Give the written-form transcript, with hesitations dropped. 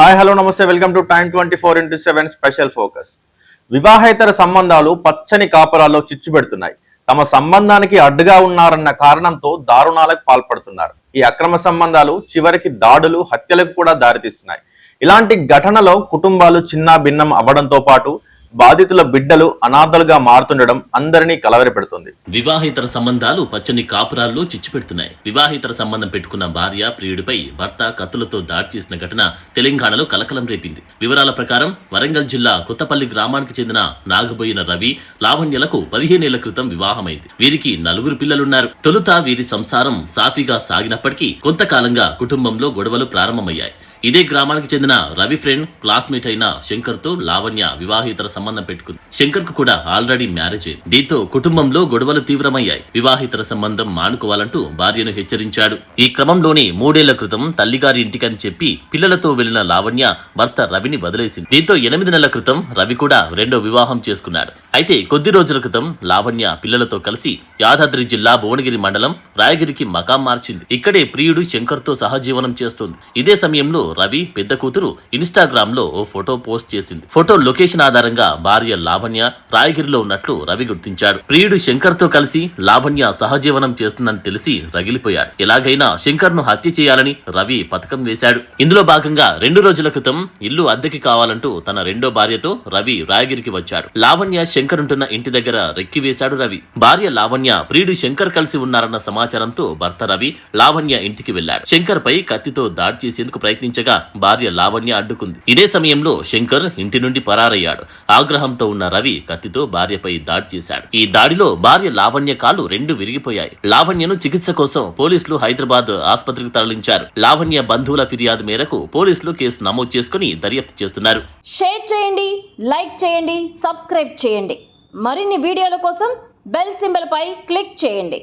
Hi hello నమస్తే welcome to time 24x7 special focus. వివాహేతర సంబంధాలు పచ్చని కాపురాల్లో చిచ్చు పెడుతున్నాయి. తమ సంబంధానికి అడ్డుగా ఉన్నారన్న కారణంతో దారుణాలకు పాల్పడుతున్నారు. ఈ అక్రమ సంబంధాలు చివరికి దాడులు, హత్యలకు కూడా దారితీస్తున్నాయి. ఇలాంటి ఘటనలో కుటుంబాలు చిన్న భిన్నం అవ్వడంతో పాటు బాధితుల బిడ్డలు అనాథలుగా మారుతుండడం అందరినీ కలవరపెడుతుంది. వివాహేతర సంబంధాలు పచ్చని కాపురాల్లో చిచ్చు పెడుతున్నాయి. వివాహేతర సంబంధం పెట్టుకున్న భార్య ప్రియుడిపై భర్త కత్తులతో దాడి చేసిన ఘటన తెలంగాణలో కలకలం రేపింది. వివరాల ప్రకారం వరంగల్ జిల్లా కొత్తపల్లి గ్రామానికి చెందిన నాగబోయిన రవి, లావణ్యలకు 15 ఏళ్ల క్రితం వివాహమైంది. వీరికి 4 పిల్లలున్నారు. తొలుత వీరి సంసారం సాఫీగా సాగినప్పటికీ కొంతకాలంగా కుటుంబంలో గొడవలు ప్రారంభమయ్యాయి. ఇదే గ్రామానికి చెందిన రవి ఫ్రెండ్, క్లాస్మేట్ అయిన శంకర్ తో లావణ్య వివాహేతర సంబంధం పెట్టుకుంది. శంకర్ కు కూడా ఆల్రెడీ మ్యారేజ్ అయింది. దీంతో కుటుంబంలో గొడవలు తీవ్రమయ్యాయి. వివాహేతర సంబంధం మానుకోవాలంటూ భార్యను హెచ్చరించాడు. ఈ క్రమంలోనే 3 ఏళ్ల క్రితం తల్లిగారి ఇంటికని చెప్పి పిల్లలతో వెళ్లిన లావణ్య భర్త రవిని వదిలేసింది. దీంతో 8 నెలల క్రితం రవి కూడా రెండో వివాహం చేసుకున్నాడు. అయితే కొద్ది రోజుల క్రితం లావణ్య పిల్లలతో కలిసి యాదాద్రి జిల్లా భువనగిరి మండలం రాయగిరికి మకాం మార్చింది. ఇక్కడే ప్రియుడు శంకర్ తో సహజీవనం చేస్తుంది. ఇదే సమయంలో రవి పెద్ద కూతురు ఇన్స్టాగ్రామ్ లో ఓ ఫోటో పోస్ట్ చేసింది. ఫోటో లొకేషన్ ఆధారంగా భార్య లావణ్య రాయగిరిలో ఉన్నట్లు రవి గుర్తించాడు. ప్రియుడు శంకర్ తో కలిసి లావణ్య సహజీవనం చేస్తుందని తెలిసి రగిలిపోయాడు. ఎలాగైనా శంకర్ ను హత్య చేయాలని రవి పథకం వేశాడు. ఇందులో భాగంగా 2 రోజుల క్రితం ఇల్లు అద్దెకి కావాలంటూ తన రెండో భార్యతో రవి రాయగిరికి వచ్చాడు. లావణ్య శంకర్ ఉంటున్న ఇంటి దగ్గర రెక్కి వేశాడు రవి. భార్య లావణ్య ప్రియుడు శంకర్ కలిసి ఉన్నారన్న సమాచారంతో భర్త రవి లావణ్య ఇంటికి వెళ్లాడు. శంకర్ పై కత్తితో దాడి చేసేందుకు ప్రయత్నించగా భార్య లావణ్య అడ్డుకుంది. ఇదే సమయంలో శంకర్ ఇంటి నుండి పరారయ్యాడు. ఆగ్రహంతో ఉన్న రవి కత్తితో భార్యపై దాడి చేశాడు. ఈ దాడిలో భార్య లావణ్య కాలు 2 విరిగిపోయాయి. లావణ్యను చికిత్స కోసం పోలీసులు హైదరాబాద్ ఆసుపత్రికి తరలించారు. లావణ్య బంధువుల ఫిర్యాదు మేరకు పోలీసులు కేసు నమోదు చేసుకుని దర్యాప్తు చేస్తున్నారు. షేర్ చేయండి, లైక్ చేయండి, సబ్స్క్రైబ్ చేయండి. మరిన్ని వీడియోల కోసం బెల్ సింబల్ పై క్లిక్ చేయండి.